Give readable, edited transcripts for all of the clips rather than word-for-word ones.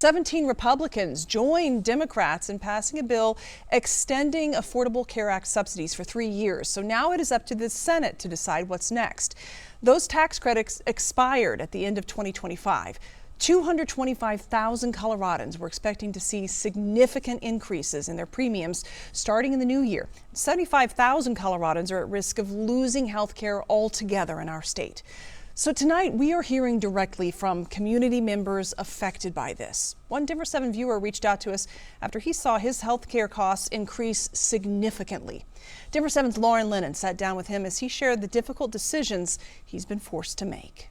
17 Republicans joined Democrats in passing a bill extending Affordable Care Act subsidies for 3 years. So now it is up to the Senate to decide what's next. Those tax credits expired at the end of 2025. 225,000 Coloradans were expecting to see significant increases in their premiums starting in the new year. 75,000 Coloradans are at risk of losing health care altogether in our state. So tonight we are hearing directly from community members affected by this. One Denver 7 viewer reached out to us after he saw his health care costs increase significantly. Denver 7's Lauren Lennon sat down with him as he shared the difficult decisions he's been forced to make.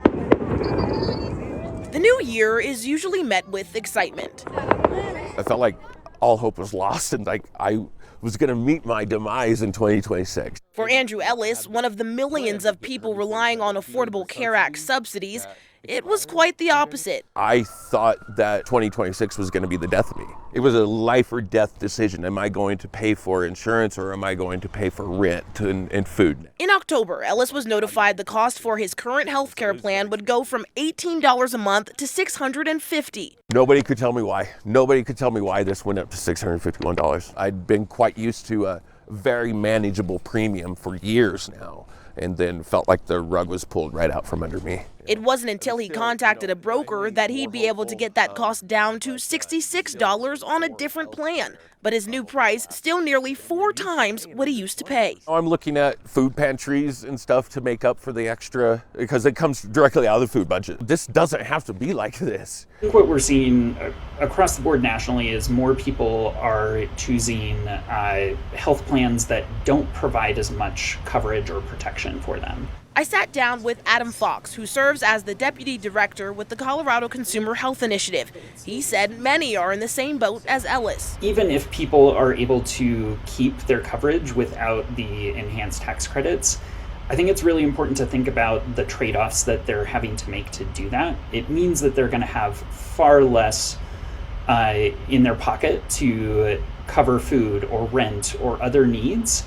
The new year is usually met with excitement. I felt like all hope was lost and like I was going to meet my demise in 2026. For Andrew Ellis, one of the millions of people relying on Affordable Care Act subsidies, it was quite the opposite. I thought that 2026 was going to be the death of me. It was a life or death decision. Am I going to pay for insurance or am I going to pay for rent and food? In October, Ellis was notified the cost for his current health care plan would go from $18 a month to $650. Nobody could tell me why. Nobody could tell me why this went up to $651. I'd been quite used to a very manageable premium for years now, and then felt like the rug was pulled right out from under me. It wasn't until he contacted a broker that he'd be able to get that cost down to $66 on a different plan. But his new price still nearly 4 times what he used to pay. I'm looking at food pantries and stuff to make up for the extra, because it comes directly out of the food budget. This doesn't have to be like this. I think what we're seeing across the board nationally is more people are choosing health plans that don't provide as much coverage or protection for them. I sat down with Adam Fox, who serves as the deputy director with the Colorado Consumer Health Initiative. He said many are in the same boat as Ellis. Even if people are able to keep their coverage without the enhanced tax credits, I think it's really important to think about the trade-offs that they're having to make to do that. It means that they're going to have far less in their pocket to cover food or rent or other needs.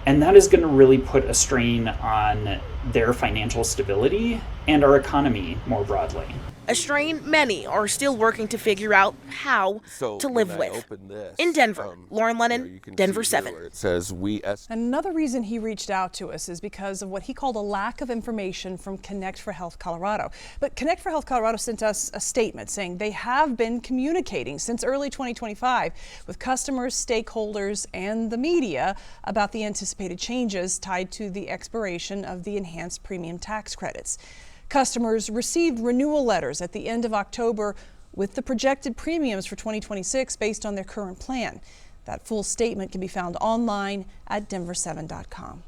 And that is going to really put a strain on their financial stability and our economy more broadly. A strain many are still working to figure out how to live with. In Denver, Lauren Lennon, Denver 7. It says Another reason he reached out to us is because of what he called a lack of information from Connect for Health Colorado. But Connect for Health Colorado sent us a statement saying they have been communicating since early 2025 with customers, stakeholders, and the media about the anticipated changes tied to the expiration of the enhanced premium tax credits. Customers received renewal letters at the end of October with the projected premiums for 2026 based on their current plan. That full statement can be found online at denver7.com.